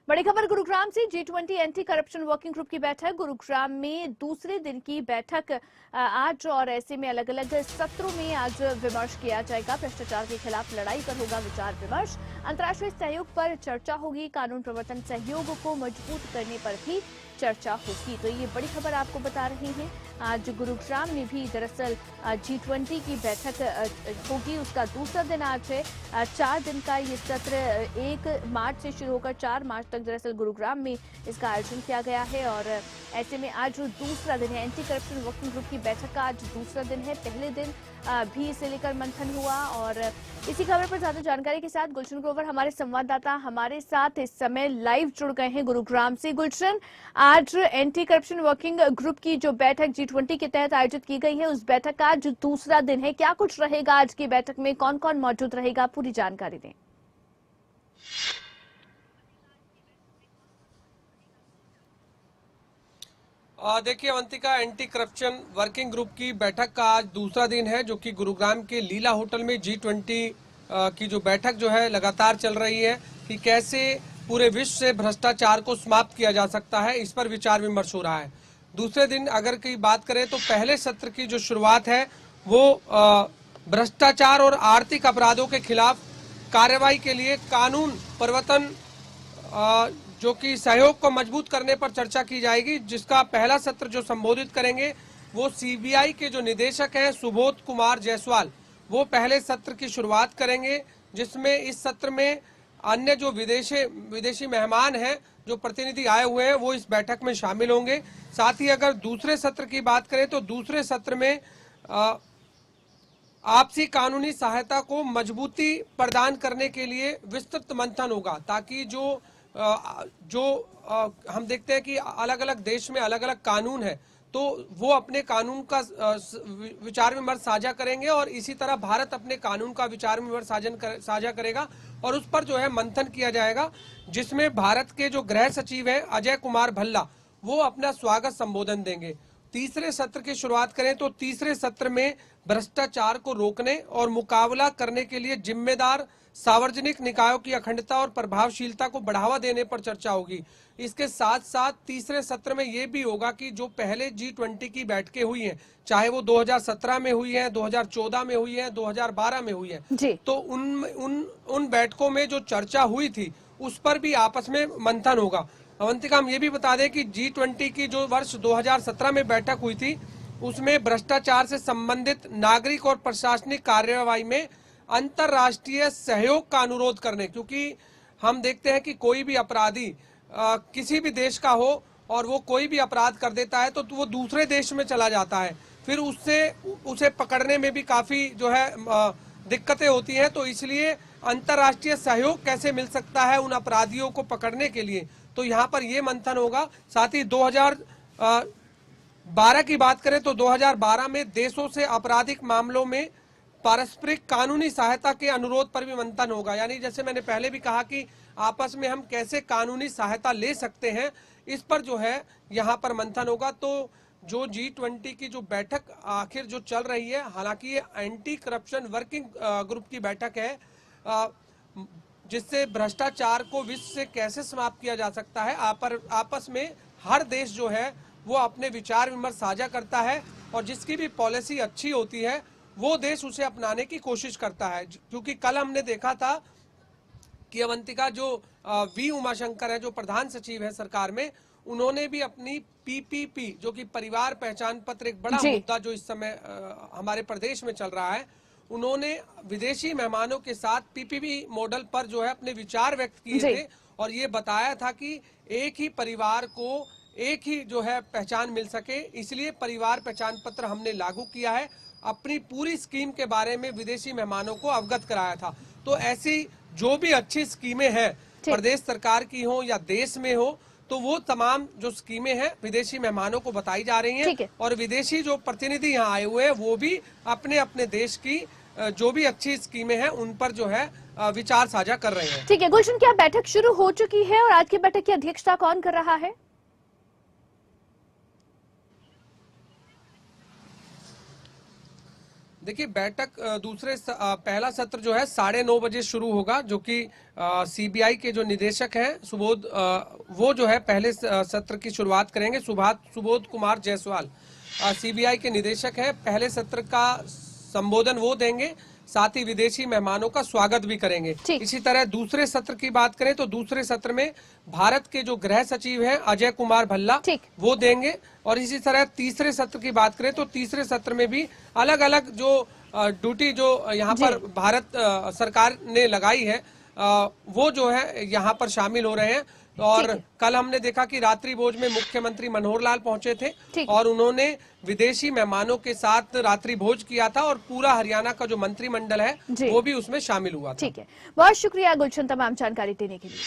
बड़ी खबर गुरुग्राम से G20 anti corruption working group की बैठक गुरुग्राम में दूसरे दिन की बैठक आज और ऐसे में अलग अलग सत्रों में आज विमर्श किया जाएगा। भ्रष्टाचार के खिलाफ लड़ाई पर होगा विचार विमर्श, अंतर्राष्ट्रीय सहयोग पर चर्चा होगी, कानून प्रवर्तन सहयोग को मजबूत करने पर भी चर्चा होगी। तो ये बड़ी खबर आपको बता रहे हैं। आज गुरुग्राम में भी दरअसल G20 की बैठक होगी, उसका दूसरा दिन आज है। 4 दिन का ये सत्र 1 मार्च से शुरू होकर 4 मार्च तक दरअसल गुरुग्राम में इसका आयोजन किया गया है। और ऐसे में आज दूसरा दिन है एंटी करप्शन वर्किंग ग्रुप की बैठक का, आज दूसरा दिन है। पहले दिन भी इसे लेकर मंथन हुआ। और इसी खबर पर ज्यादा जानकारी के साथ गुलशन ग्रोवर हमारे संवाददाता हमारे साथ इस समय लाइव जुड़ गए हैं गुरुग्राम से। गुलशन, आज एंटी करप्शन वर्किंग ग्रुप की जो बैठक G20 के तहत आयोजित की गई है, उस बैठक का आज दूसरा दिन है, क्या कुछ रहेगा आज की बैठक में, कौन कौन मौजूद रहेगा, पूरी जानकारी दें। देखिए Avantika, anti corruption working group की बैठक का आज दूसरा दिन है, जो कि गुरुग्राम के लीला होटल में G20 की जो बैठक जो है लगातार चल रही है कि कैसे पूरे विश्व से भ्रष्टाचार को समाप्त किया जा सकता है, इस पर विचार विमर्श हो रहा है। दूसरे दिन अगर की बात करें तो पहले सत्र की जो शुरुआत है वो भ्रष्टाचार और आर्थिक अपराधों के खिलाफ कार्रवाई के लिए कानून प्रवर्तन जो कि सहयोग को मजबूत करने पर चर्चा की जाएगी, जिसका पहला सत्र जो संबोधित करेंगे वो सीबीआई के जो निदेशक हैं सुबोध कुमार जायसवाल, वो पहले सत्र की शुरुआत करेंगे, जिसमें इस सत्र में अन्य जो विदेशी मेहमान हैं, जो प्रतिनिधि आए हुए हैं, वो इस बैठक में शामिल होंगे। साथ ही अगर दूसरे सत्र की बात करें तो दूसरे सत्र में आपसी कानूनी सहायता को मजबूती प्रदान करने के लिए विस्तृत मंथन होगा, ताकि जो हम देखते हैं कि अलग अलग देश में अलग अलग कानून है, तो वो अपने कानून का विचार विमर्श साझा करेंगे और इसी तरह भारत अपने कानून का विचार विमर्श साझा करेगा और उस पर जो है मंथन किया जाएगा, जिसमें भारत के जो गृह सचिव हैं अजय कुमार भल्ला, वो अपना स्वागत संबोधन देंगे। तीसरे सत्र की शुरुआत करें तो तीसरे सत्र में भ्रष्टाचार को रोकने और मुकाबला करने के लिए जिम्मेदार सार्वजनिक निकायों की अखंडता और प्रभावशीलता को बढ़ावा देने पर चर्चा होगी। इसके साथ साथ तीसरे सत्र में ये भी होगा कि जो पहले G20 की बैठकें हुई हैं, चाहे वो 2017 में हुई हैं, 2014 में हुई हैं, 2012 में हुई हैं, तो उन बैठकों में जो चर्चा हुई थी उस पर भी आपस में मंथन होगा। अवंतिका, हम ये भी बता दें कि G20 की जो वर्ष 2017 में बैठक हुई थी, उसमें भ्रष्टाचार से संबंधित नागरिक और प्रशासनिक कार्यवाही में अंतर्राष्ट्रीय सहयोग का अनुरोध करने, क्योंकि हम देखते हैं कि कोई भी अपराधी किसी भी देश का हो और वो कोई भी अपराध कर देता है तो वो दूसरे देश में चला जाता है, फिर उसे पकड़ने में भी काफी जो है दिक्कतें होती हैं। तो इसलिए अंतर्राष्ट्रीय सहयोग कैसे मिल सकता है उन अपराधियों को पकड़ने के लिए, तो यहाँ पर ये मंथन होगा। साथ ही 2012 की बात करें तो 2012 में देशों से आपराधिक मामलों में पारस्परिक कानूनी सहायता के अनुरोध पर भी मंथन होगा। यानी जैसे मैंने पहले भी कहा कि आपस में हम कैसे कानूनी सहायता ले सकते हैं, इस पर जो है यहाँ पर मंथन होगा। तो जो G20 की जो बैठक आखिर जो चल रही है, हालांकि ये एंटी करप्शन वर्किंग ग्रुप की बैठक है, जिससे भ्रष्टाचार को विश्व से कैसे समाप्त किया जा सकता है, आपस में हर देश जो है वो अपने विचार विमर्श साझा करता है और जिसकी भी पॉलिसी अच्छी होती है वो देश उसे अपनाने की कोशिश करता है। क्योंकि कल हमने देखा था कि अवंतिका, जो वी उमाशंकर है, जो प्रधान सचिव है सरकार में, उन्होंने भी अपनी PPP, जो कि परिवार पहचान पत्र, एक बड़ा मुद्दा जो इस समय हमारे प्रदेश में चल रहा है, उन्होंने विदेशी मेहमानों के साथ PPP मॉडल पर जो है अपने विचार व्यक्त किए थे और ये बताया था कि एक ही परिवार को एक ही जो है पहचान मिल सके, इसलिए परिवार पहचान पत्र हमने लागू किया है। अपनी पूरी स्कीम के बारे में विदेशी मेहमानों को अवगत कराया था। तो ऐसी जो भी अच्छी स्कीमें हैं प्रदेश सरकार की हो या देश में हो, तो वो तमाम जो स्कीमें हैं विदेशी मेहमानों को बताई जा रही हैं और विदेशी जो प्रतिनिधि यहाँ आए हुए हैं वो भी अपने अपने देश की जो भी अच्छी स्कीमें हैं उन पर जो है विचार साझा कर रहे हैं। ठीक है गुलशन, क्या बैठक शुरू हो चुकी है और आज की बैठक की अध्यक्षता कौन कर रहा है? देखिए बैठक पहला सत्र जो है 9:30 बजे शुरू होगा, जो कि सीबीआई के जो निदेशक हैं सुबोध, वो जो है पहले सत्र की शुरुआत करेंगे। सुबोध कुमार जायसवाल सीबीआई के निदेशक हैं। पहले सत्र का संबोधन वो देंगे, साथ ही विदेशी मेहमानों का स्वागत भी करेंगे। इसी तरह दूसरे सत्र की बात करें तो दूसरे सत्र में भारत के जो गृह सचिव हैं अजय कुमार भल्ला वो देंगे। और इसी तरह तीसरे सत्र की बात करें तो तीसरे सत्र में भी अलग अलग जो ड्यूटी जो यहाँ पर भारत सरकार ने लगाई है वो जो है यहाँ पर शामिल हो रहे हैं। और कल हमने देखा कि रात्रि भोज में मुख्यमंत्री मनोहर लाल पहुंचे थे और उन्होंने विदेशी मेहमानों के साथ रात्रि भोज किया था और पूरा हरियाणा का जो मंत्रिमंडल है वो भी उसमें शामिल हुआ था। ठीक है, बहुत शुक्रिया गुलशन तमाम जानकारी देने के लिए।